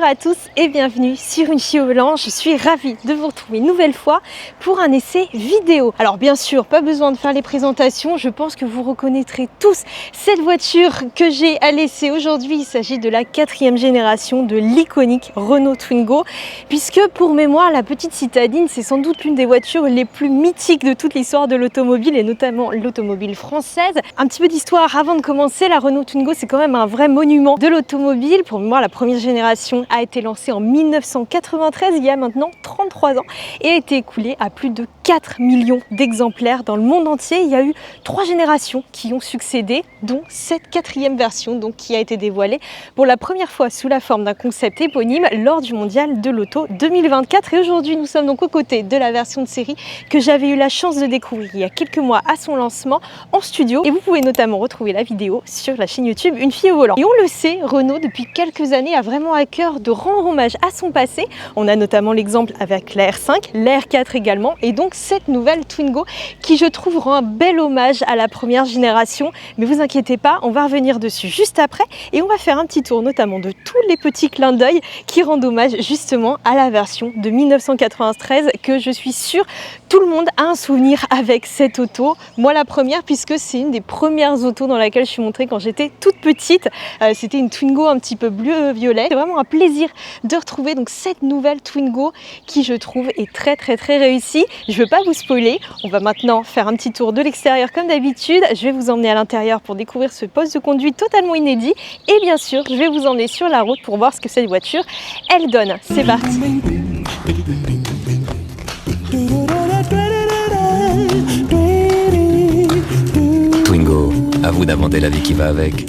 à tous et bienvenue sur Une Fille au volant. Je suis ravie de vous retrouver une nouvelle fois pour un essai vidéo. Alors bien sûr, pas besoin de faire les présentations, je pense que vous reconnaîtrez tous cette voiture que j'ai à l'essai aujourd'hui. Il s'agit de la 4e génération de l'iconique Renault Twingo, puisque pour mémoire, la petite citadine, c'est sans doute l'une des voitures les plus mythiques de toute l'histoire de l'automobile et notamment l'automobile française. Un petit peu d'histoire avant de commencer, la Renault Twingo, c'est quand même un vrai monument de l'automobile. Pour mémoire, la première génération a été lancée en 1993, il y a maintenant 33 ans, et a été écoulée à plus de 4 millions d'exemplaires dans le monde entier. Il y a eu 3 générations qui ont succédé, dont cette 4e version donc, qui a été dévoilée pour la première fois sous la forme d'un concept éponyme lors du mondial de l'auto 2024. Et aujourd'hui, nous sommes donc aux côtés de la version de série que j'avais eu la chance de découvrir il y a quelques mois à son lancement en studio. Et vous pouvez notamment retrouver la vidéo sur la chaîne YouTube Une Fille au volant. Et on le sait, Renault, depuis quelques années, a vraiment à cœur de rendre hommage à son passé. On a notamment l'exemple avec la R5, la R4 également, et donc cette nouvelle Twingo qui, je trouve, rend un bel hommage à la première génération. Mais vous inquiétez pas, on va revenir dessus juste après et on va faire un petit tour notamment de tous les petits clins d'œil qui rendent hommage justement à la version de 1993 que je suis sûre tout le monde a un souvenir avec cette auto. Moi la première, puisque c'est une des premières autos dans laquelle je suis montée quand j'étais toute petite. C'était une Twingo un petit peu bleu-violet. C'est vraiment un plaisir de retrouver donc cette nouvelle Twingo qui, je trouve, est très réussie. Je ne veux pas vous spoiler, on va maintenant faire un petit tour de l'extérieur comme d'habitude. Je vais vous emmener à l'intérieur pour découvrir ce poste de conduite totalement inédit et bien sûr je vais vous emmener sur la route pour voir ce que cette voiture elle donne. C'est parti. Twingo, à vous d'inventer la vie qui va avec.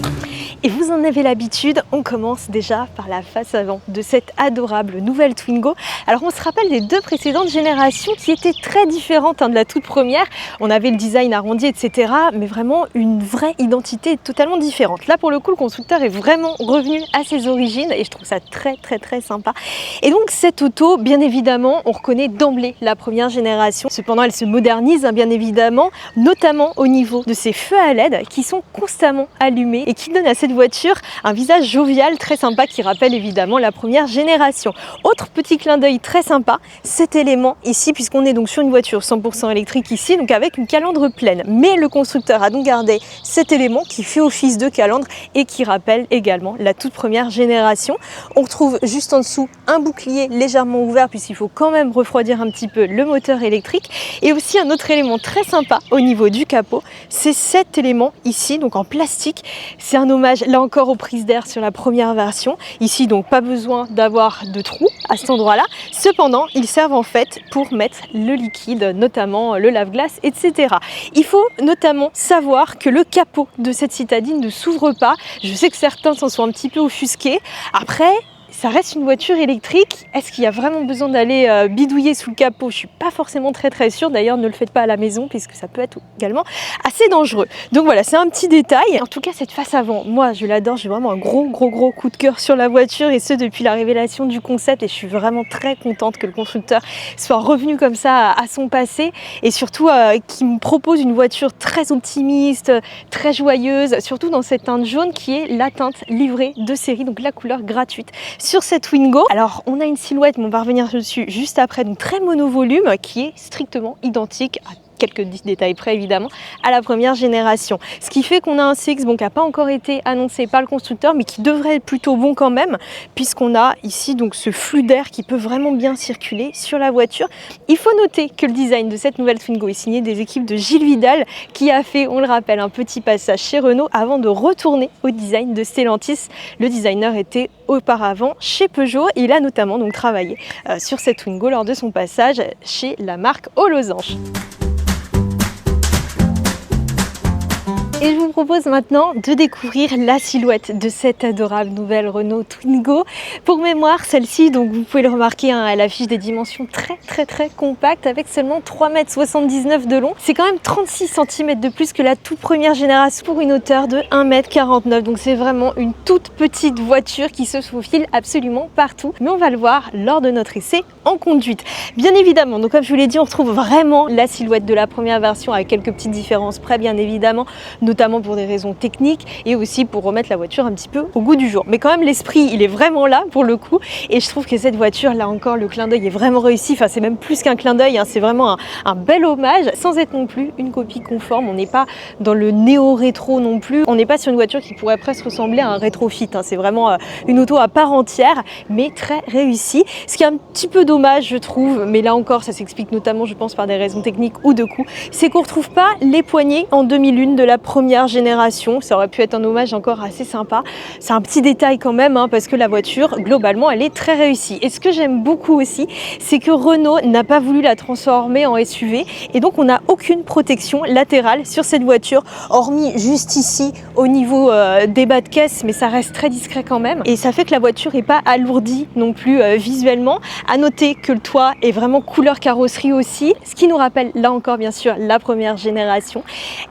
Et vous en avez l'habitude, on commence déjà par la face avant de cette adorable nouvelle Twingo. Alors on se rappelle des 2 précédentes générations qui étaient très différentes de la toute première. On avait le design arrondi, etc. mais vraiment une vraie identité totalement différente. Là pour le coup, le constructeur est vraiment revenu à ses origines et je trouve ça très sympa. Et donc cette auto, bien évidemment, on reconnaît d'emblée la première génération. Cependant, elle se modernise bien évidemment, notamment au niveau de ses feux à LED qui sont constamment allumés et qui donnent à cette voiture un visage jovial très sympa qui rappelle évidemment la première génération. Autre petit clin d'œil très sympa, cet élément ici, puisqu'on est donc sur une voiture 100% électrique ici, donc avec une calandre pleine. Mais le constructeur a donc gardé cet élément qui fait office de calandre et qui rappelle également la toute première génération. On retrouve juste en dessous un bouclier légèrement ouvert puisqu'il faut quand même refroidir un petit peu le moteur électrique. Et aussi un autre élément très sympa au niveau du capot, c'est cet élément ici, donc en plastique. C'est un hommage là encore aux prises d'air sur la première version. Ici donc pas besoin d'avoir de trou à cet endroit-là. Cependant, ils servent en fait pour mettre le liquide, notamment le lave-glace, etc. Il faut notamment savoir que le capot de cette citadine ne s'ouvre pas. Je sais que certains s'en sont un petit peu offusqués. Après, ça reste une voiture électrique. Est-ce qu'il y a vraiment besoin d'aller bidouiller sous le capot? Je suis pas forcément très sûre. D'ailleurs, ne le faites pas à la maison puisque ça peut être également assez dangereux. Donc voilà, c'est un petit détail. En tout cas, cette face avant, moi, je l'adore. J'ai vraiment un gros coup de cœur sur la voiture et ce depuis la révélation du concept. Et je suis vraiment très contente que le constructeur soit revenu comme ça à son passé et surtout qu'il me propose une voiture très optimiste, très joyeuse, surtout dans cette teinte jaune qui est la teinte livrée de série, donc la couleur gratuite sur cette Twingo. Alors on a une silhouette, mais on va revenir dessus juste après, donc très monovolume qui est strictement identique à quelques détails près évidemment à la première génération. Ce qui fait qu'on a un CX qui n'a pas encore été annoncé par le constructeur mais qui devrait être plutôt bon quand même puisqu'on a ici donc ce flux d'air qui peut vraiment bien circuler sur la voiture. Il faut noter que le design de cette nouvelle Twingo est signé des équipes de Gilles Vidal qui a fait, on le rappelle, un petit passage chez Renault avant de retourner au design de Stellantis. Le designer était auparavant chez Peugeot et il a notamment donc travaillé sur cette Twingo lors de son passage chez la marque aux losanges. Et je vous propose maintenant de découvrir la silhouette de cette adorable nouvelle Renault Twingo. Pour mémoire, celle-ci, donc vous pouvez le remarquer, elle affiche des dimensions très compactes avec seulement 3,79 m de long. C'est quand même 36 cm de plus que la toute première génération pour une hauteur de 1,49 m. Donc c'est vraiment une toute petite voiture qui se faufile absolument partout. Mais on va le voir lors de notre essai en conduite. Bien évidemment, donc comme je vous l'ai dit, on retrouve vraiment la silhouette de la première version avec quelques petites différences près, bien évidemment, notamment pour des raisons techniques et aussi pour remettre la voiture un petit peu au goût du jour. Mais quand même l'esprit il est vraiment là pour le coup, et je trouve que cette voiture là encore, le clin d'œil est vraiment réussi. Enfin c'est même plus qu'un clin d'œil, hein, c'est vraiment un bel hommage sans être non plus une copie conforme. On n'est pas dans le néo-rétro non plus, on n'est pas sur une voiture qui pourrait presque ressembler à un rétrofit, hein. C'est vraiment une auto à part entière mais très réussie, ce qui est un petit peu dommage je trouve, mais là encore ça s'explique notamment je pense par des raisons techniques ou de coût, c'est qu'on ne retrouve pas les poignées en 2001 de la première génération. Ça aurait pu être un hommage encore assez sympa, c'est un petit détail quand même, hein, parce que la voiture globalement elle est très réussie. Et ce que j'aime beaucoup aussi, c'est que Renault n'a pas voulu la transformer en SUV et donc on n'a aucune protection latérale sur cette voiture, hormis juste ici au niveau des bas de caisse, mais ça reste très discret quand même, et ça fait que la voiture n'est pas alourdie non plus visuellement. À noter que le toit est vraiment couleur carrosserie aussi, ce qui nous rappelle là encore bien sûr la première génération,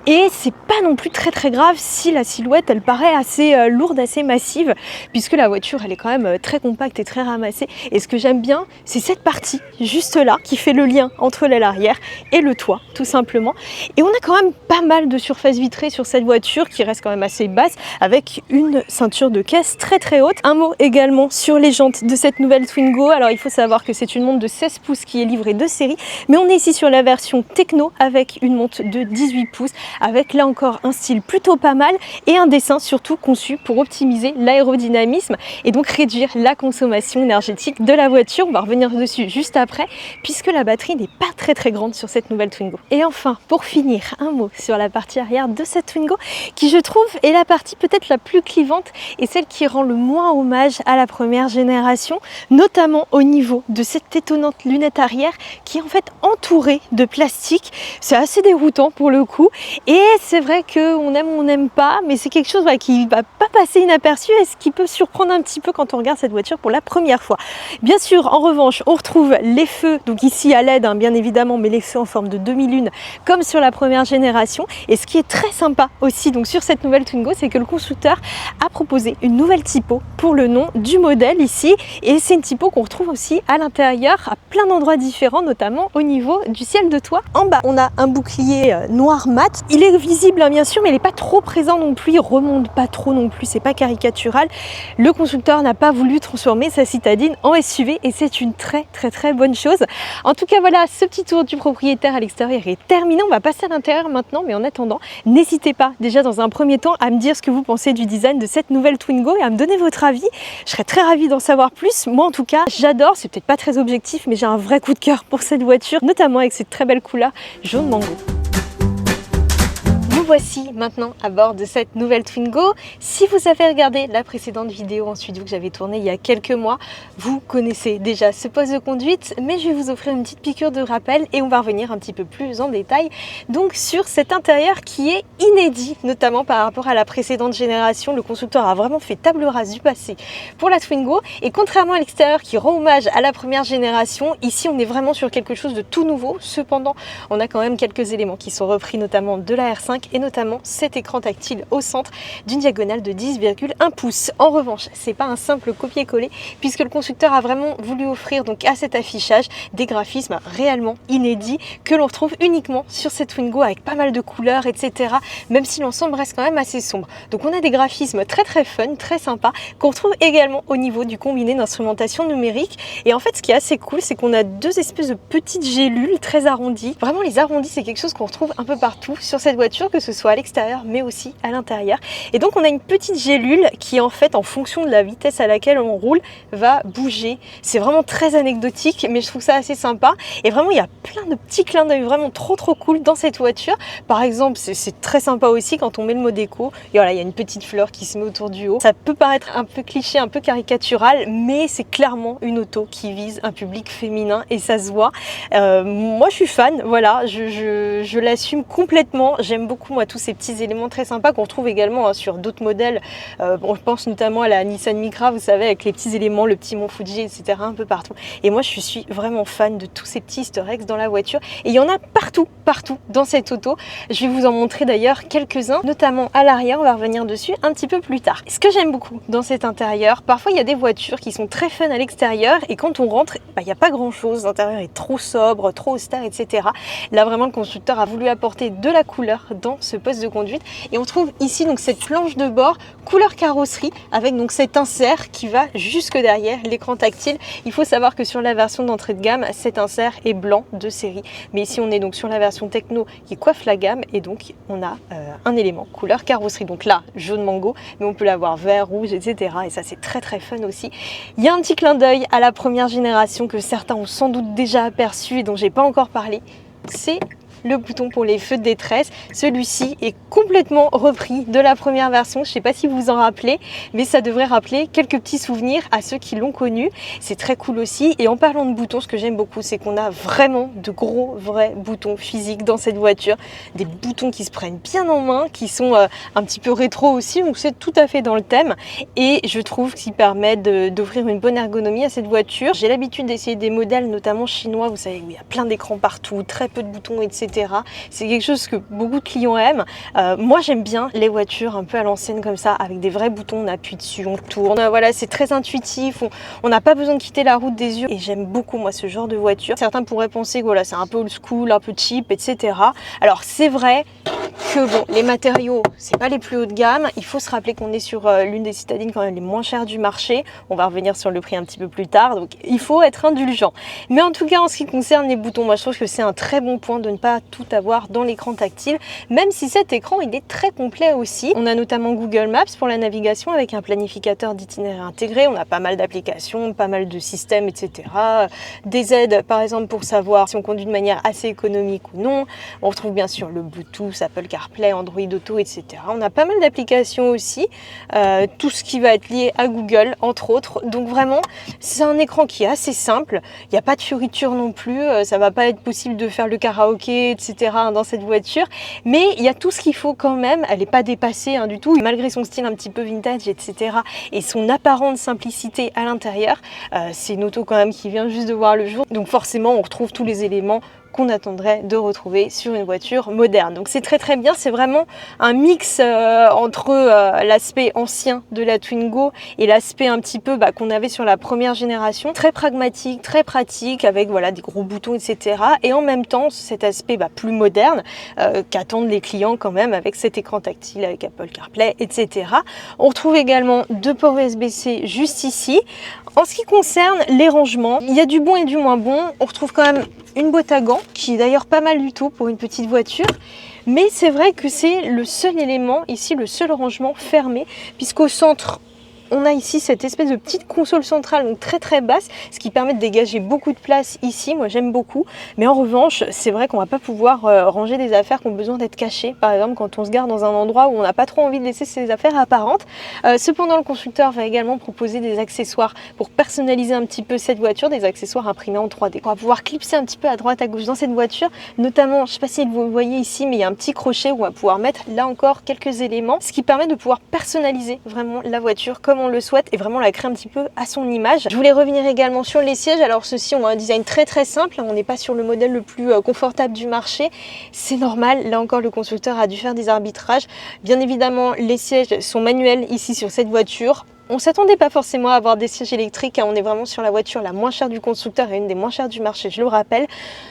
et c'est pas non plus très grave si la silhouette elle paraît assez lourde, assez massive, puisque la voiture elle est quand même très compacte et très ramassée. Et ce que j'aime bien, c'est cette partie juste là qui fait le lien entre l'aile arrière et le toit tout simplement. Et on a quand même pas mal de surface vitrée sur cette voiture qui reste quand même assez basse, avec une ceinture de caisse très haute. Un mot également sur les jantes de cette nouvelle Twingo. Alors il faut savoir que c'est une montre de 16 pouces qui est livrée de série, mais on est ici sur la version techno avec une montre de 18 pouces, avec là encore un style plutôt pas mal et un dessin surtout conçu pour optimiser l'aérodynamisme et donc réduire la consommation énergétique de la voiture. On va revenir dessus juste après, puisque la batterie n'est pas très grande sur cette nouvelle Twingo. Et enfin, pour finir, un mot sur la partie arrière de cette Twingo, qui je trouve est la partie peut-être la plus clivante et celle qui rend le moins hommage à la première génération, notamment au niveau de cette étonnante lunette arrière qui est en fait entourée de plastique. C'est assez déroutant pour le coup, et c'est vrai qu'on aime ou on n'aime pas, mais c'est quelque chose qui va pas passer inaperçu et ce qui peut surprendre un petit peu quand on regarde cette voiture pour la première fois. Bien sûr, en revanche, on retrouve les feux, donc ici à LED, hein, bien évidemment, mais les feux en forme de demi-lune comme sur la première génération. Et ce qui est très sympa aussi donc sur cette nouvelle Twingo, c'est que le constructeur a proposé une nouvelle typo pour le nom du modèle ici, et c'est une typo qu'on retrouve aussi à l'intérieur à plein d'endroits différents, notamment au niveau du ciel de toit. En bas, on a un bouclier noir mat. Il est visible hein, bien sûr, mais il n'est pas trop présent non plus, il remonte pas trop non plus, c'est pas caricatural. Le constructeur n'a pas voulu transformer sa citadine en SUV et c'est une très bonne chose. En tout cas voilà, ce petit tour du propriétaire à l'extérieur est terminé. On va passer à l'intérieur maintenant, mais en attendant, n'hésitez pas déjà dans un premier temps à me dire ce que vous pensez du design de cette nouvelle Twingo et à me donner votre avis. Je serais très ravie d'en savoir plus. Moi en tout cas, j'adore, c'est peut-être pas très objectif, mais j'ai un vrai coup de cœur pour cette voiture, notamment avec cette très belle couleur jaune mango. Voici maintenant à bord de cette nouvelle Twingo. Si vous avez regardé la précédente vidéo en studio que j'avais tournée il y a quelques mois, vous connaissez déjà ce poste de conduite, mais je vais vous offrir une petite piqûre de rappel et on va revenir un petit peu plus en détail donc sur cet intérieur qui est inédit, notamment par rapport à la précédente génération. Le constructeur a vraiment fait table rase du passé pour la Twingo, et contrairement à l'extérieur qui rend hommage à la première génération, ici on est vraiment sur quelque chose de tout nouveau. Cependant, on a quand même quelques éléments qui sont repris notamment de la R5 et notamment cet écran tactile au centre d'une diagonale de 10,1 pouces. En revanche, c'est pas un simple copier-coller, puisque le constructeur a vraiment voulu offrir donc à cet affichage des graphismes réellement inédits que l'on retrouve uniquement sur cette Twingo, avec pas mal de couleurs, etc. Même si l'ensemble reste quand même assez sombre. Donc on a des graphismes très fun, très sympas, qu'on retrouve également au niveau du combiné d'instrumentation numérique. Et en fait, ce qui est assez cool, c'est qu'on a deux espèces de petites gélules très arrondies. Vraiment, les arrondis, c'est quelque chose qu'on retrouve un peu partout sur cette voiture, que ce soit à l'extérieur mais aussi à l'intérieur. Et donc on a une petite gélule qui en fait, en fonction de la vitesse à laquelle on roule, va bouger. C'est vraiment très anecdotique, mais je trouve ça assez sympa. Et vraiment, il y a plein de petits clins d'œil vraiment trop cool dans cette voiture. Par exemple, c'est très sympa aussi quand on met le mode éco. Et voilà, il y a une petite fleur qui se met autour du haut. Ça peut paraître un peu cliché, un peu caricatural, mais c'est clairement une auto qui vise un public féminin et ça se voit. Moi, je suis fan, voilà, je l'assume complètement. J'aime beaucoup moi tous ces petits éléments très sympas qu'on retrouve également hein, sur d'autres modèles. Bon, je pense notamment à la Nissan Micra, vous savez, avec les petits éléments, le petit mont Fuji, etc. un peu partout. Et moi, je suis vraiment fan de tous ces petits easter eggs dans la voiture. Et il y en a partout dans cette auto. Je vais vous en montrer d'ailleurs quelques-uns, notamment à l'arrière. On va revenir dessus un petit peu plus tard. Ce que j'aime beaucoup dans cet intérieur, parfois il y a des voitures qui sont très fun à l'extérieur et quand on rentre, il n'y a pas grand-chose. L'intérieur est trop sobre, trop austère, etc. Là, vraiment, le constructeur a voulu apporter de la couleur dans ce poste de conduite. Et on trouve ici donc cette planche de bord couleur carrosserie avec donc cet insert qui va jusque derrière l'écran tactile. Il faut savoir que sur la version d'entrée de gamme, cet insert est blanc de série. Mais ici on est donc sur la version techno qui coiffe la gamme et donc on a un élément couleur carrosserie. Donc là, jaune mango, mais on peut l'avoir vert, rouge, etc. Et ça c'est très très fun aussi. Il y a un petit clin d'œil à la première génération que certains ont sans doute déjà aperçu et dont j'ai pas encore parlé. C'est le bouton pour les feux de détresse. Celui-ci est complètement repris de la première version. Je ne sais pas si vous vous en rappelez, mais ça devrait rappeler quelques petits souvenirs à ceux qui l'ont connu. C'est très cool aussi. Et en parlant de boutons, ce que j'aime beaucoup, c'est qu'on a vraiment de gros, vrais boutons physiques dans cette voiture. Des boutons qui se prennent bien en main, qui sont un petit peu rétro aussi, donc c'est tout à fait dans le thème. Et je trouve qu'ils permettent d'offrir une bonne ergonomie à cette voiture. J'ai l'habitude d'essayer des modèles, notamment chinois, vous savez, où il y a plein d'écrans partout, très peu de boutons, etc. C'est quelque chose que beaucoup de clients aiment. Moi j'aime bien les voitures un peu à l'ancienne comme ça, avec des vrais boutons, on appuie dessus, on tourne. Voilà, c'est très intuitif, on n'a pas besoin de quitter la route des yeux et j'aime beaucoup moi ce genre de voiture. Certains pourraient penser que voilà, c'est un peu old school, un peu cheap, etc. Alors c'est vrai que bon, les matériaux, c'est pas les plus hauts de gamme. Il faut se rappeler qu'on est sur l'une des citadines quand même les moins chères du marché. On va revenir sur le prix un petit peu plus tard, donc il faut être indulgent. Mais en tout cas, en ce qui concerne les boutons, moi je trouve que c'est un très bon point de ne pas tout avoir dans l'écran tactile, même si cet écran il est très complet aussi. On a notamment Google Maps pour la navigation avec un planificateur d'itinéraire intégré. On a pas mal d'applications, pas mal de systèmes, etc. Des aides par exemple pour savoir si on conduit de manière assez économique ou non. On retrouve bien sûr le Bluetooth, Apple CarPlay, Android Auto, etc. On a pas mal d'applications aussi, tout ce qui va être lié à Google entre autres. Donc vraiment c'est un écran qui est assez simple, il n'y a pas de fioritures non plus, ça va pas être possible de faire le karaoké, etc. dans cette voiture, mais il y a tout ce qu'il faut quand même. Elle n'est pas dépassée du tout, malgré son style un petit peu vintage, etc. et son apparente simplicité à l'intérieur. C'est une auto quand même qui vient juste de voir le jour, donc forcément on retrouve tous les éléments qu'on attendrait de retrouver sur une voiture moderne. Donc c'est très très bien, c'est vraiment un mix entre l'aspect ancien de la Twingo et l'aspect un petit peu qu'on avait sur la première génération, très pragmatique, très pratique, avec voilà des gros boutons, etc. et en même temps cet aspect plus moderne qu'attendent les clients quand même, avec cet écran tactile, avec Apple CarPlay, etc. On retrouve également deux ports USB-C juste ici. En ce qui concerne les rangements, il y a du bon et du moins bon. On retrouve quand même une boîte à gants, qui est d'ailleurs pas mal du tout pour une petite voiture. Mais c'est vrai que c'est le seul élément, ici le seul rangement fermé, puisqu'au centre, on a ici cette espèce de petite console centrale, donc très très basse, ce qui permet de dégager beaucoup de place ici. Moi j'aime beaucoup, mais en revanche c'est vrai qu'on va pas pouvoir ranger des affaires qui ont besoin d'être cachées, par exemple quand on se gare dans un endroit où on n'a pas trop envie de laisser ses affaires apparentes. Cependant le constructeur va également proposer des accessoires pour personnaliser un petit peu cette voiture, des accessoires imprimés en 3D. On va pouvoir clipser un petit peu à droite à gauche dans cette voiture, notamment, je ne sais pas si vous le voyez ici, mais il y a un petit crochet où on va pouvoir mettre là encore quelques éléments, ce qui permet de pouvoir personnaliser vraiment la voiture comme on le souhaite et vraiment la créer un petit peu à son image. Je voulais revenir également sur les sièges. Alors ceux-ci ont un design très très simple, on n'est pas sur le modèle le plus confortable du marché, c'est normal, là encore le constructeur a dû faire des arbitrages. Bien évidemment les sièges sont manuels ici sur cette voiture. On ne s'attendait pas forcément à avoir des sièges électriques, on est vraiment sur la voiture la moins chère du constructeur et une des moins chères du marché, je le rappelle.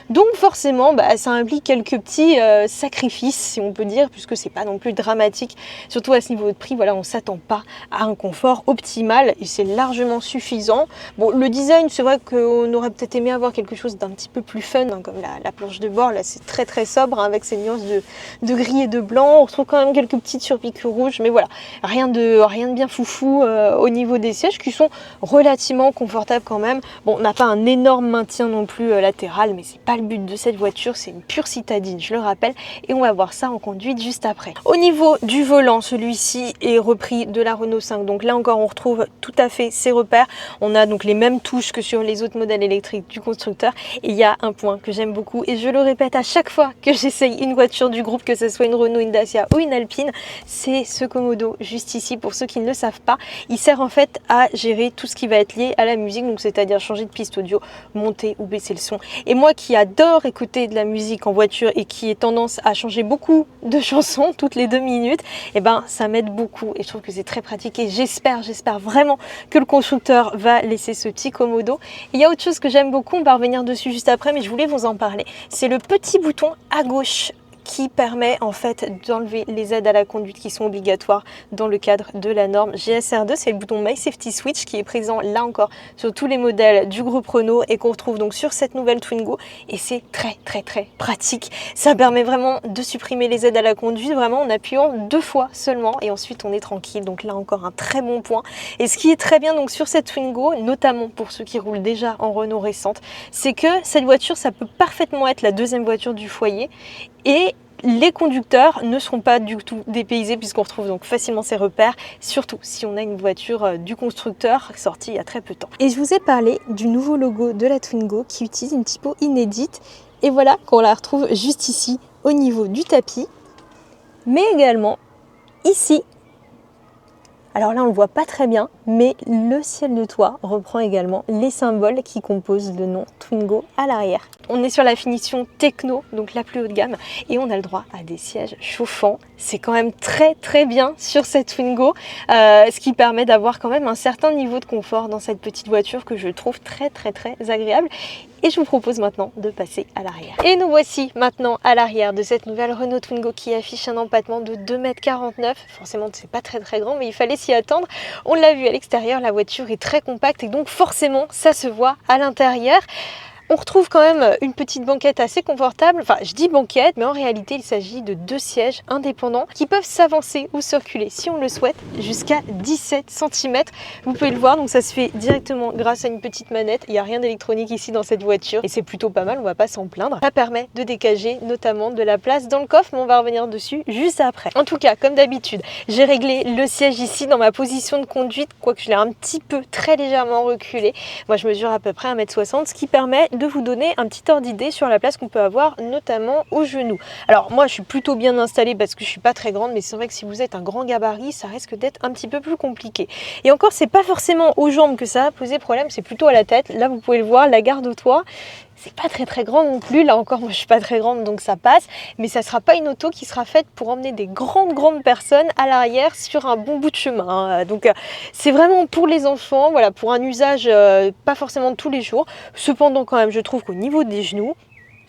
Donc forcément, ça implique quelques petits sacrifices, si on peut dire, puisque c'est pas non plus dramatique. Surtout à ce niveau de prix, voilà, on ne s'attend pas à un confort optimal et c'est largement suffisant. Bon, le design, c'est vrai qu'on aurait peut-être aimé avoir quelque chose d'un petit peu plus fun, comme la planche de bord. Là, c'est très très sobre, avec ces nuances de gris et de blanc. On retrouve quand même quelques petites surpiqûres rouges, mais voilà, rien de bien foufou. Au niveau des sièges qui sont relativement confortables quand même. Bon, on n'a pas un énorme maintien non plus latéral, mais c'est pas le but de cette voiture, c'est une pure citadine, je le rappelle, et on va voir ça en conduite juste après. Au niveau du volant, celui-ci est repris de la Renault 5, donc là encore on retrouve tout à fait ses repères. On a donc les mêmes touches que sur les autres modèles électriques du constructeur, et il y a un point que j'aime beaucoup, et je le répète à chaque fois que j'essaye une voiture du groupe, que ce soit une Renault, une Dacia ou une Alpine, c'est ce commodo juste ici. Pour ceux qui ne le savent pas, il sert en fait à gérer tout ce qui va être lié à la musique, donc c'est-à-dire changer de piste audio, monter ou baisser le son. Et moi qui adore écouter de la musique en voiture et qui ai tendance à changer beaucoup de chansons toutes les 2 minutes, et ça m'aide beaucoup et je trouve que c'est très pratique et j'espère vraiment que le constructeur va laisser ce petit commodo. Et il y a autre chose que j'aime beaucoup, on va revenir dessus juste après, mais je voulais vous en parler, c'est le petit bouton à gauche qui permet en fait d'enlever les aides à la conduite qui sont obligatoires dans le cadre de la norme GSR2. C'est le bouton My Safety Switch qui est présent là encore sur tous les modèles du groupe Renault et qu'on retrouve donc sur cette nouvelle Twingo, et c'est très pratique. Ça permet vraiment de supprimer les aides à la conduite vraiment en appuyant 2 fois seulement et ensuite on est tranquille. Donc là encore un très bon point. Et ce qui est très bien donc sur cette Twingo, notamment pour ceux qui roulent déjà en Renault récente, c'est que cette voiture, ça peut parfaitement être la deuxième voiture du foyer et les conducteurs ne seront pas du tout dépaysés puisqu'on retrouve donc facilement ces repères, surtout si on a une voiture du constructeur sortie il y a très peu de temps. Et je vous ai parlé du nouveau logo de la Twingo qui utilise une typo inédite et voilà qu'on la retrouve juste ici au niveau du tapis, mais également ici. Alors là on ne le voit pas très bien, mais le ciel de toit reprend également les symboles qui composent le nom Twingo à l'arrière. On est sur la finition techno, donc la plus haut de gamme, et on a le droit à des sièges chauffants. C'est quand même très bien sur cette Twingo, ce qui permet d'avoir quand même un certain niveau de confort dans cette petite voiture que je trouve très agréable. Et je vous propose maintenant de passer à l'arrière. Et nous voici maintenant à l'arrière de cette nouvelle Renault Twingo qui affiche un empattement de 2,49 m. Forcément, c'est pas très grand, mais il fallait s'y attendre. On l'a vu à l'extérieur, la voiture est très compacte et donc forcément, ça se voit à l'intérieur. On retrouve quand même une petite banquette assez confortable. Enfin, je dis banquette, mais en réalité, il s'agit de 2 sièges indépendants qui peuvent s'avancer ou circuler, si on le souhaite, jusqu'à 17 cm. Vous pouvez le voir, donc ça se fait directement grâce à une petite manette. Il n'y a rien d'électronique ici dans cette voiture et c'est plutôt pas mal, on va pas s'en plaindre. Ça permet de dégager notamment de la place dans le coffre, mais on va revenir dessus juste après. En tout cas, comme d'habitude, j'ai réglé le siège ici dans ma position de conduite, quoique je l'ai un petit peu très légèrement reculé. Moi, je mesure à peu près 1,60 m, ce qui permet de vous donner un petit ordre d'idée sur la place qu'on peut avoir, notamment aux genoux. Alors moi je suis plutôt bien installée parce que je suis pas très grande, mais c'est vrai que si vous êtes un grand gabarit, ça risque d'être un petit peu plus compliqué. Et encore, c'est pas forcément aux jambes que ça va poser problème, c'est plutôt à la tête. Là vous pouvez le voir, la garde au toit, c'est pas très grand non plus. Là encore, moi je suis pas très grande donc ça passe, mais ça sera pas une auto qui sera faite pour emmener des grandes personnes à l'arrière sur un bon bout de chemin. Donc c'est vraiment pour les enfants, voilà, pour un usage pas forcément de tous les jours. Cependant quand même, je trouve qu'au niveau des genoux,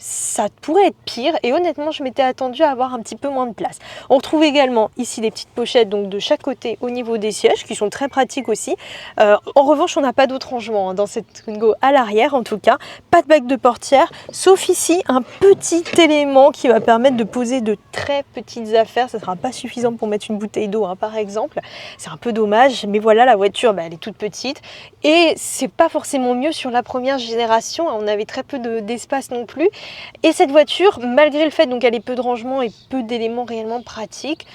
ça pourrait être pire et honnêtement je m'étais attendue à avoir un petit peu moins de place. On retrouve également ici des petites pochettes donc de chaque côté au niveau des sièges qui sont très pratiques aussi. En revanche on n'a pas d'autre rangement dans cette Twingo à l'arrière, en tout cas pas de bac de portière, sauf ici un petit élément qui va permettre de poser de très petites affaires. Ça ne sera pas suffisant pour mettre une bouteille d'eau par exemple, c'est un peu dommage, mais voilà, la voiture elle est toute petite et c'est pas forcément mieux sur la première génération. On avait très peu d'espace non plus. Et cette voiture, malgré le fait donc qu'elle ait peu de rangement et peu d'éléments réellement pratiques,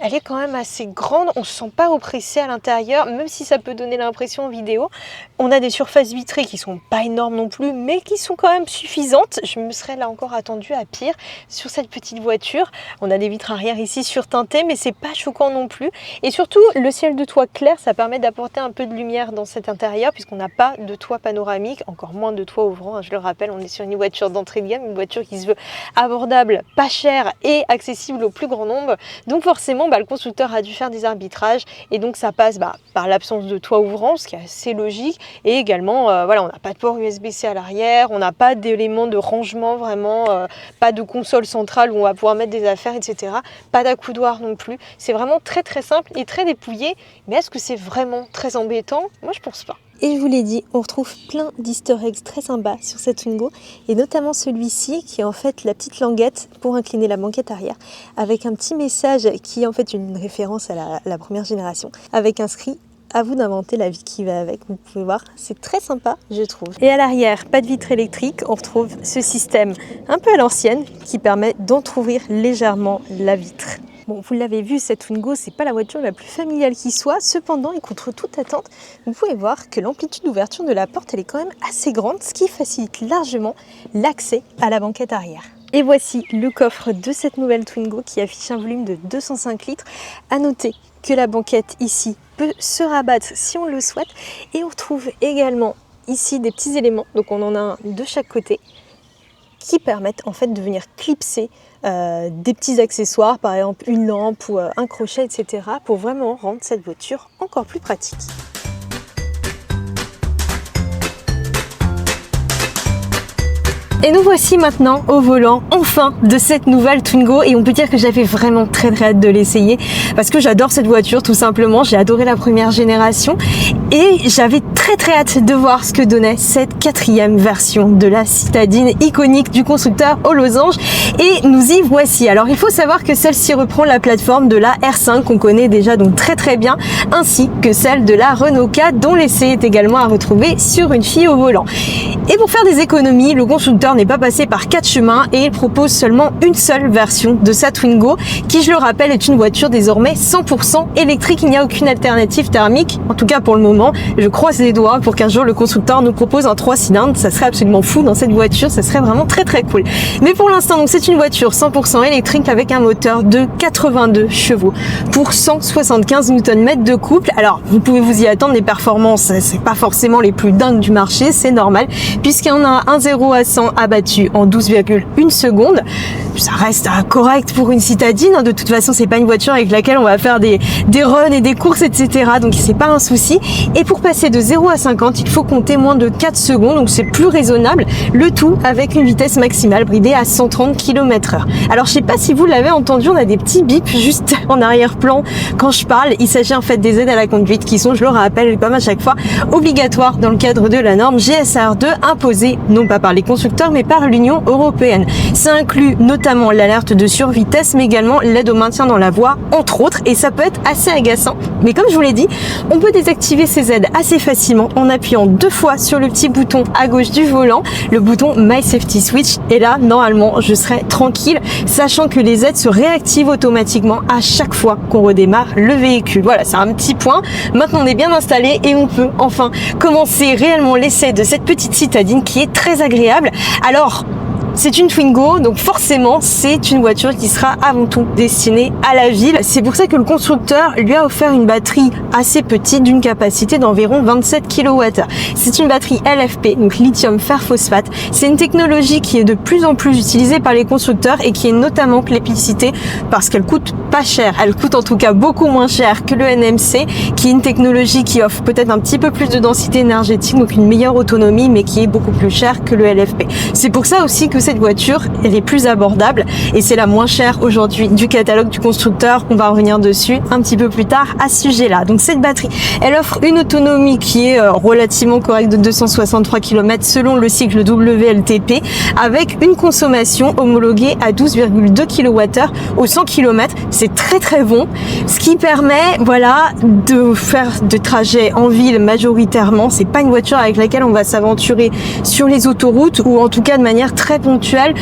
elle est quand même assez grande, on ne se sent pas oppressé à l'intérieur, même si ça peut donner l'impression en vidéo. On a des surfaces vitrées qui sont pas énormes non plus, mais qui sont quand même suffisantes. Je me serais là encore attendue à pire sur cette petite voiture. On a des vitres arrière ici surteintées, mais c'est pas choquant non plus. Et surtout, le ciel de toit clair, ça permet d'apporter un peu de lumière dans cet intérieur, puisqu'on n'a pas de toit panoramique, encore moins de toit ouvrant. Je le rappelle, on est sur une voiture d'entrée de gamme, une voiture qui se veut abordable, pas chère et accessible au plus grand nombre. Donc forcément, le constructeur a dû faire des arbitrages et donc ça passe par l'absence de toit ouvrant, ce qui est assez logique, et également voilà, on n'a pas de port USB-C à l'arrière, on n'a pas d'éléments de rangement vraiment, pas de console centrale où on va pouvoir mettre des affaires, etc. Pas d'accoudoir non plus. C'est vraiment très simple et très dépouillé, mais est-ce que c'est vraiment très embêtant? Moi je pense pas. Et je vous l'ai dit, on retrouve plein d'easter eggs très sympas sur cette Twingo, et notamment celui-ci qui est en fait la petite languette pour incliner la banquette arrière, avec un petit message qui est en fait une référence à la première génération, avec inscrit « À vous d'inventer la vie qui va avec ». Vous pouvez voir, c'est très sympa, je trouve. Et à l'arrière, pas de vitre électrique, on retrouve ce système un peu à l'ancienne qui permet d'entrouvrir légèrement la vitre. Bon, vous l'avez vu, cette Twingo, c'est pas la voiture la plus familiale qui soit. Cependant, et contre toute attente, vous pouvez voir que l'amplitude d'ouverture de la porte, elle est quand même assez grande, ce qui facilite largement l'accès à la banquette arrière. Et voici le coffre de cette nouvelle Twingo qui affiche un volume de 205 litres. À noter que la banquette ici peut se rabattre si on le souhaite. Et on retrouve également ici des petits éléments, donc on en a un de chaque côté, qui permettent en fait de venir clipser des petits accessoires, par exemple une lampe ou un crochet, etc. pour vraiment rendre cette voiture encore plus pratique. Et nous voici maintenant au volant, enfin, de cette nouvelle Twingo. Et on peut dire que j'avais vraiment très hâte de l'essayer parce que j'adore cette voiture, tout simplement. J'ai adoré la première génération et j'avais très hâte de voir ce que donnait cette 4e version de la citadine iconique du constructeur aux losanges. Et nous y voici. Alors, il faut savoir que celle-ci reprend la plateforme de la R5 qu'on connaît déjà donc très bien, ainsi que celle de la Renault 4 dont l'essai est également à retrouver sur Une fille au volant. Et pour faire des économies, le constructeur n'est pas passé par 4 chemins et il propose seulement une seule version de sa Twingo qui, je le rappelle, est une voiture désormais 100% électrique. Il n'y a aucune alternative thermique, en tout cas pour le moment. Je croise les doigts pour qu'un jour le constructeur nous propose un 3 cylindres. Ça serait absolument fou dans cette voiture, ça serait vraiment très cool. Mais pour l'instant, donc c'est une voiture 100% électrique avec un moteur de 82 chevaux pour 175 Nm de couple. Alors, vous pouvez vous y attendre, les performances, c'est pas forcément les plus dingues du marché, c'est normal, puisqu'on a un 0 à 100 abattu en 12,1 secondes. Ça reste correct pour une citadine. De toute façon, c'est pas une voiture avec laquelle on va faire des runs et des courses, etc. Donc, c'est pas un souci. Et pour passer de 0 à 50, il faut compter moins de 4 secondes. Donc, c'est plus raisonnable. Le tout avec une vitesse maximale bridée à 130 km/h. Alors, je sais pas si vous l'avez entendu, on a des petits bips juste en arrière-plan quand je parle. Il s'agit en fait des aides à la conduite qui sont, je le rappelle comme à chaque fois, obligatoires dans le cadre de la norme GSR2 imposée non pas par les constructeurs mais par l'Union européenne. Ça inclut notamment l'alerte de survitesse mais également l'aide au maintien dans la voie entre autres, et ça peut être assez agaçant. Mais comme je vous l'ai dit, on peut désactiver ces aides assez facilement en appuyant 2 fois sur le petit bouton à gauche du volant, le bouton My Safety Switch, et là normalement je serai tranquille sachant que les aides se réactivent automatiquement à chaque fois qu'on redémarre le véhicule. Voilà, c'est un petit point. Maintenant on est bien installé et on peut enfin commencer réellement l'essai de cette petite citadine qui est très agréable. Alors, c'est une Twingo, donc forcément, c'est une voiture qui sera avant tout destinée à la ville. C'est pour ça que le constructeur lui a offert une batterie assez petite d'une capacité d'environ 27 kWh. C'est une batterie LFP, donc lithium fer phosphate. C'est une technologie qui est de plus en plus utilisée par les constructeurs et qui est notamment plébiscitée parce qu'elle coûte pas cher. Elle coûte en tout cas beaucoup moins cher que le NMC, qui est une technologie qui offre peut-être un petit peu plus de densité énergétique, donc une meilleure autonomie, mais qui est beaucoup plus cher que le LFP. C'est pour ça aussi que cette voiture, elle est plus abordable et c'est la moins chère aujourd'hui du catalogue du constructeur. On va revenir dessus un petit peu plus tard à ce sujet-là. Donc cette batterie, elle offre une autonomie qui est relativement correcte de 263 km selon le cycle WLTP, avec une consommation homologuée à 12,2 kWh au 100 km. C'est très bon, ce qui permet, voilà, de faire de trajets en ville majoritairement. C'est pas une voiture avec laquelle on va s'aventurer sur les autoroutes, ou en tout cas de manière très ponctuelle.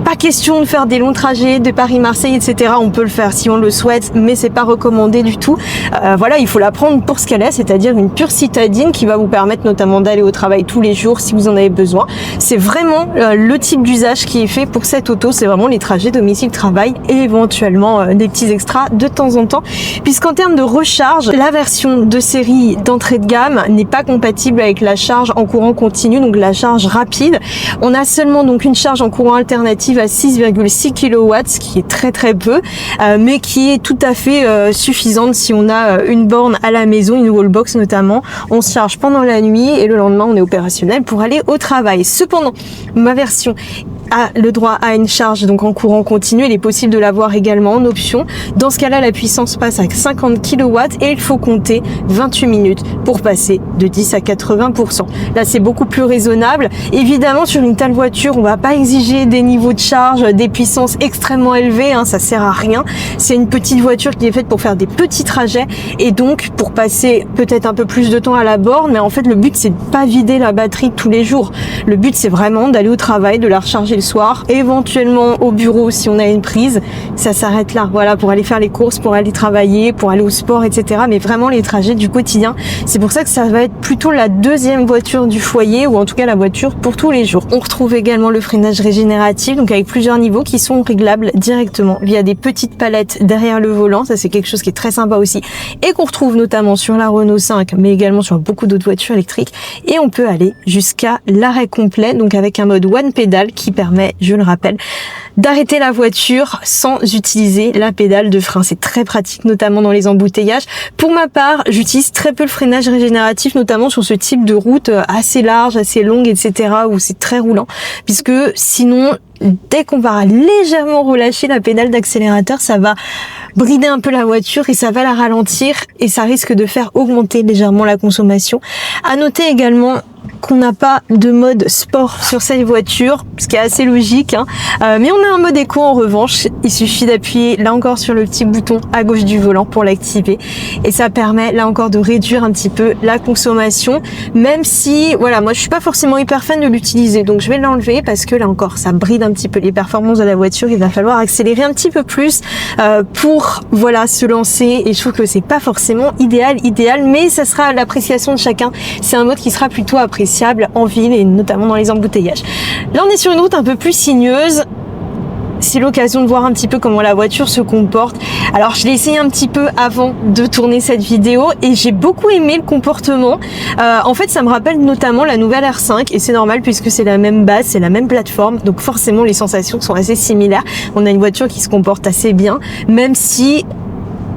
Pas question de faire des longs trajets de Paris-Marseille, etc. On peut le faire si on le souhaite, mais c'est pas recommandé du tout. Voilà, il faut la prendre pour ce qu'elle est, c'est-à-dire une pure citadine qui va vous permettre notamment d'aller au travail tous les jours si vous en avez besoin. C'est vraiment le type d'usage qui est fait pour cette auto. C'est vraiment les trajets domicile-travail et éventuellement des petits extras de temps en temps. Puisqu'en termes de recharge, la version de série d'entrée de gamme n'est pas compatible avec la charge en courant continu, donc la charge rapide. On a seulement donc une charge en courant alternative à 6,6 kW, ce qui est très peu, mais qui est tout à fait suffisante si on a une borne à la maison, une wallbox notamment. On se charge pendant la nuit et le lendemain on est opérationnel pour aller au travail. Cependant, ma version a le droit à une charge donc en courant continu. Il est possible de l'avoir également en option. Dans ce cas-là, la puissance passe à 50 kW et il faut compter 28 minutes pour passer de 10 à 80%. Là, c'est beaucoup plus raisonnable. Évidemment, sur une telle voiture, on va pas exiger des niveaux de charge, des puissances extrêmement élevées, hein, ça sert à rien. C'est une petite voiture qui est faite pour faire des petits trajets et donc pour passer peut-être un peu plus de temps à la borne, mais en fait, le but, c'est de pas vider la batterie tous les jours. Le but, c'est vraiment d'aller au travail, de la recharger le soir, éventuellement au bureau si on a une prise. Ça s'arrête là, voilà, pour aller faire les courses, pour aller travailler, pour aller au sport, etc. Mais vraiment les trajets du quotidien. C'est pour ça que ça va être plutôt la deuxième voiture du foyer, ou en tout cas la voiture pour tous les jours. On retrouve également le freinage régénératif, donc avec plusieurs niveaux qui sont réglables directement via des petites palettes derrière le volant. Ça, c'est quelque chose qui est très sympa aussi et qu'on retrouve notamment sur la Renault 5, mais également sur beaucoup d'autres voitures électriques. Et on peut aller jusqu'à l'arrêt complet, donc avec un mode one pedal qui permet permet, je le rappelle, d'arrêter la voiture sans utiliser la pédale de frein. C'est très pratique, notamment dans les embouteillages. Pour ma part, j'utilise très peu le freinage régénératif, notamment sur ce type de route assez large, assez longue, etc., où c'est très roulant, puisque sinon, dès qu'on va légèrement relâcher la pédale d'accélérateur, ça va brider un peu la voiture et ça va la ralentir et ça risque de faire augmenter légèrement la consommation. À noter également qu'on n'a pas de mode sport sur cette voiture, ce qui est assez logique, hein. Mais on a un mode éco en revanche. Il suffit d'appuyer là encore sur le petit bouton à gauche du volant pour l'activer et ça permet là encore de réduire un petit peu la consommation, même si voilà, moi je suis pas forcément hyper fan de l'utiliser, donc je vais l'enlever parce que là encore ça bride un petit peu les performances de la voiture. Il va falloir accélérer un petit peu plus pour voilà se lancer et je trouve que c'est pas forcément idéal, mais ça sera à l'appréciation de chacun. C'est un mode qui sera plutôt appréciable en ville et notamment dans les embouteillages. Là on est sur une route un peu plus sinueuse. C'est l'occasion de voir un petit peu comment la voiture se comporte. Alors je l'ai essayé un petit peu avant de tourner cette vidéo et j'ai beaucoup aimé le comportement. En fait ça me rappelle notamment la nouvelle R5 et c'est normal puisque c'est la même base, c'est la même plateforme, donc forcément les sensations sont assez similaires. On a une voiture qui se comporte assez bien, même si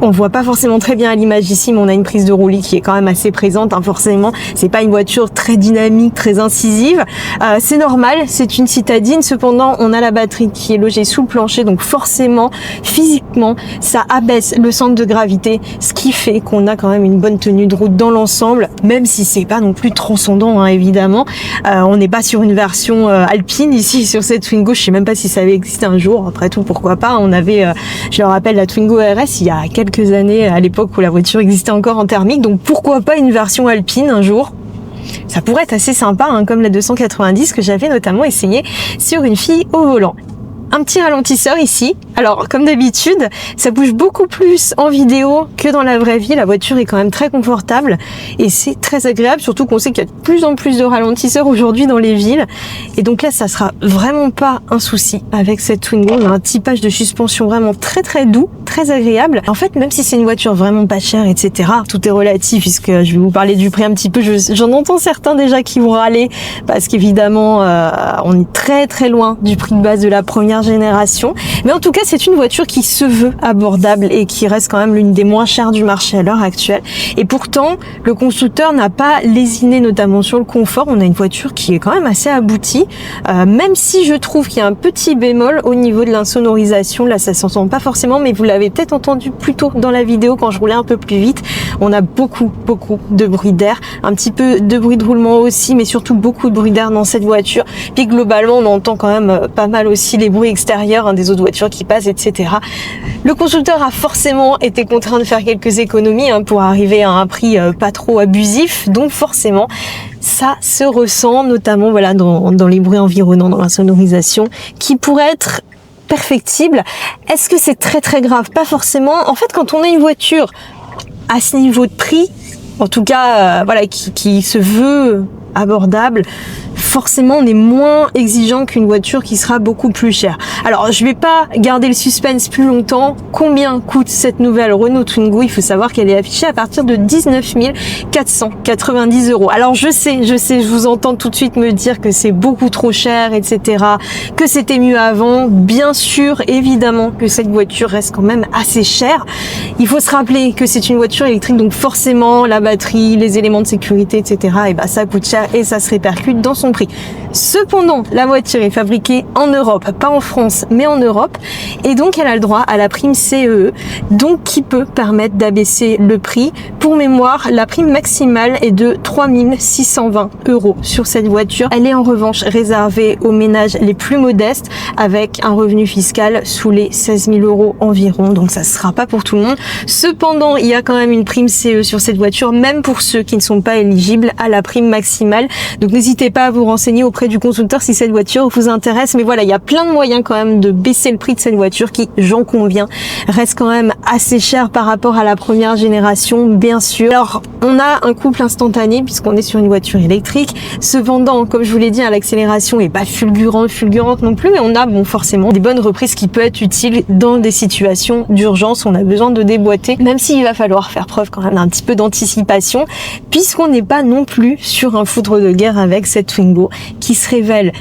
on voit pas forcément très bien à l'image ici, mais on a une prise de roulis qui est quand même assez présente, hein, forcément. C'est pas une voiture très dynamique, très incisive. C'est normal, c'est une citadine. Cependant, on a la batterie qui est logée sous le plancher, donc forcément, physiquement, ça abaisse le centre de gravité, ce qui fait qu'on a quand même une bonne tenue de route dans l'ensemble, même si c'est pas non plus transcendant, hein, évidemment. On n'est pas sur une version alpine ici, sur cette Twingo. Je sais même pas si ça avait existé un jour. Après tout, pourquoi pas. On avait, je le rappelle, la Twingo RS il y a quelques années, à l'époque où la voiture existait encore en thermique, donc pourquoi pas une version alpine un jour. Ça pourrait être assez sympa, hein, comme la 290 que j'avais notamment essayé sur une fille au volant. Un petit ralentisseur ici. Alors, comme d'habitude, ça bouge beaucoup plus en vidéo que dans la vraie vie. La voiture est quand même très confortable et c'est très agréable, surtout qu'on sait qu'il y a de plus en plus de ralentisseurs aujourd'hui dans les villes. Et donc là, ça sera vraiment pas un souci avec cette Twingo. On a un typage de suspension vraiment très très doux, très agréable. En fait, même si c'est une voiture vraiment pas chère, etc., tout est relatif puisque je vais vous parler du prix un petit peu. J'en entends certains déjà qui vont râler parce qu'évidemment, on est très très loin du prix de base de la première génération, mais en tout cas c'est une voiture qui se veut abordable et qui reste quand même l'une des moins chères du marché à l'heure actuelle, et pourtant le constructeur n'a pas lésiné notamment sur le confort. On a une voiture qui est quand même assez aboutie, même si je trouve qu'il y a un petit bémol au niveau de l'insonorisation. Là ça s'entend pas forcément, mais vous l'avez peut-être entendu plus tôt dans la vidéo quand je roulais un peu plus vite. On a beaucoup de bruit d'air, un petit peu de bruit de roulement aussi, mais surtout beaucoup de bruit d'air dans cette voiture. Puis globalement on entend quand même pas mal aussi les bruits extérieurs, hein, des autres voitures qui passent, etc. Le constructeur a forcément été contraint de faire quelques économies, hein, pour arriver à un prix pas trop abusif, donc forcément ça se ressent notamment voilà dans les bruits environnants, dans la sonorisation qui pourrait être perfectible. Est-ce que c'est très très grave? Pas forcément. En fait, quand on a une voiture à ce niveau de prix, en tout cas voilà, qui se veut abordable, forcément on est moins exigeant qu'une voiture qui sera beaucoup plus chère. Alors je vais pas garder le suspense plus longtemps. Combien coûte cette nouvelle Renault Twingo? Il faut savoir qu'elle est affichée à partir de 19 490 €. Alors je sais, je vous entends tout de suite me dire que c'est beaucoup trop cher, etc., que c'était mieux avant. Bien sûr, évidemment que cette voiture reste quand même assez chère. Il faut se rappeler que c'est une voiture électrique, donc forcément la batterie, les éléments de sécurité, etc., et bah ça coûte cher et ça se répercute dans son prix. Cependant, la voiture est fabriquée en Europe, pas en France, mais en Europe, et donc elle a le droit à la prime CEE, donc qui peut permettre d'abaisser le prix. Pour mémoire, la prime maximale est de 3 620 € sur cette voiture. Elle est en revanche réservée aux ménages les plus modestes, avec un revenu fiscal sous les 16 000 € environ, donc ça ne sera pas pour tout le monde. Cependant, il y a quand même une prime CE sur cette voiture, même pour ceux qui ne sont pas éligibles à la prime maximale. Donc n'hésitez pas à vous renseigner auprès du constructeur si cette voiture vous intéresse. Mais voilà, il y a plein de moyens quand même de baisser le prix de cette voiture qui, j'en conviens, reste quand même assez cher par rapport à la première génération, bien sûr. Alors, on a un couple instantané puisqu'on est sur une voiture électrique. Cependant, comme je vous l'ai dit, l'accélération est pas fulgurante non plus, mais on a forcément des bonnes reprises qui peuvent être utiles dans des situations d'urgence. On a besoin de déboîter, même s'il va falloir faire preuve quand même d'un petit peu d'anticipation, puisqu'on n'est pas non plus sur un foudre de guerre avec cette Twingo qui se révèle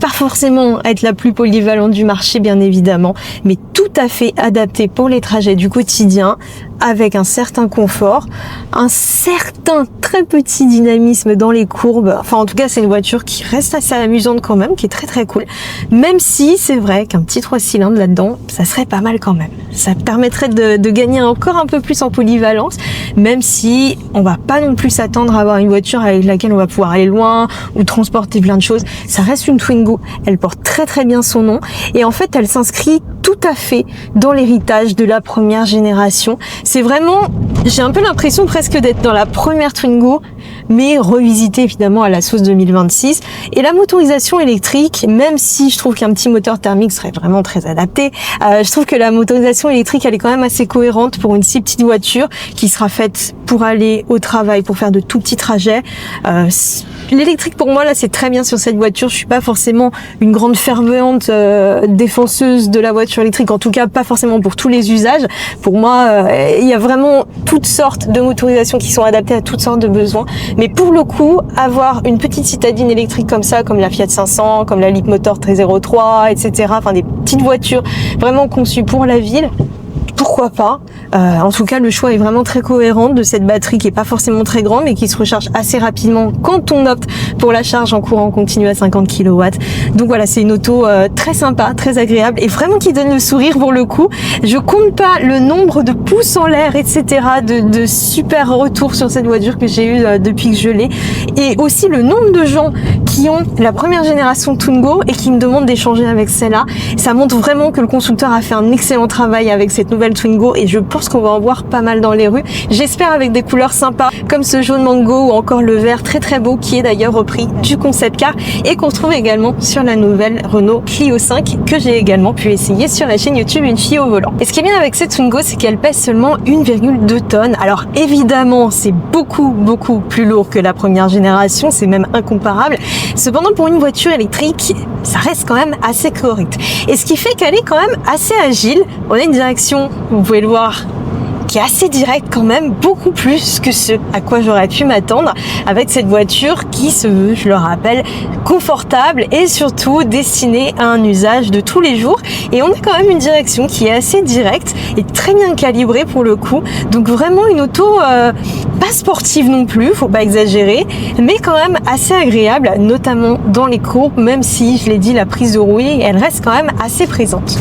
pas forcément être la plus polyvalente du marché, bien évidemment, mais tout à fait adaptée pour les trajets du quotidien, avec un certain confort, un certain très petit dynamisme dans les courbes. Enfin, en tout cas, c'est une voiture qui reste assez amusante quand même, qui est très très cool. Même si c'est vrai qu'un petit 3 cylindres là-dedans, ça serait pas mal quand même. Ça permettrait de gagner encore un peu plus en polyvalence, même si on va pas non plus s'attendre à avoir une voiture avec laquelle on va pouvoir aller loin ou transporter plein de choses. Ça reste une Twingo. Elle porte très très bien son nom et en fait, elle s'inscrit tout à fait dans l'héritage de la première génération. C'est vraiment, j'ai un peu l'impression presque d'être dans la première Twingo, mais revisitée évidemment à la sauce 2026. Et la motorisation électrique, même si je trouve qu'un petit moteur thermique serait vraiment très adapté, je trouve que la motorisation électrique, elle est quand même assez cohérente pour une si petite voiture qui sera faite pour aller au travail, pour faire de tout petits trajets. L'électrique pour moi là c'est très bien sur cette voiture. Je suis pas forcément une grande fervente défenseuse de la voiture électrique, en tout cas pas forcément pour tous les usages. Pour moi il y a vraiment toutes sortes de motorisations qui sont adaptées à toutes sortes de besoins, mais pour le coup avoir une petite citadine électrique comme ça, comme la Fiat 500, comme la Leapmotor 303, etc., enfin des petites voitures vraiment conçues pour la ville, pourquoi pas. En tout cas, le choix est vraiment très cohérent de cette batterie qui est pas forcément très grande mais qui se recharge assez rapidement quand on opte pour la charge en courant continu à 50 kW. Donc voilà, c'est une auto très sympa, très agréable et vraiment qui donne le sourire pour le coup. Je compte pas le nombre de pouces en l'air, etc., de super retours sur cette voiture que j'ai eu depuis que je l'ai, et aussi le nombre de gens qui ont la première génération Twingo et qui me demandent d'échanger avec celle-là. Ça montre vraiment que le constructeur a fait un excellent travail avec cette nouvelle Twingo et je pense qu'on va en voir pas mal dans les rues. J'espère avec des couleurs sympas comme ce jaune mango ou encore le vert très très beau qui est d'ailleurs repris du concept car et qu'on trouve également sur la nouvelle Renault Clio 5 que j'ai également pu essayer sur la chaîne YouTube Une fille au volant. Et ce qui est bien avec cette Twingo, c'est qu'elle pèse seulement 1,2 tonnes. Alors évidemment, c'est beaucoup plus lourd que la première génération, c'est même incomparable. Cependant, pour une voiture électrique, ça reste quand même assez correct. Et ce qui fait qu'elle est quand même assez agile. On a une direction, vous pouvez le voir, qui est assez direct quand même, beaucoup plus que ce à quoi j'aurais pu m'attendre avec cette voiture qui se veut, je le rappelle, confortable et surtout destinée à un usage de tous les jours. Et on a quand même une direction qui est assez directe et très bien calibrée pour le coup. Donc vraiment une auto pas sportive non plus, faut pas exagérer, mais quand même assez agréable, notamment dans les courbes, même si, je l'ai dit, la prise de roulis, elle reste quand même assez présente.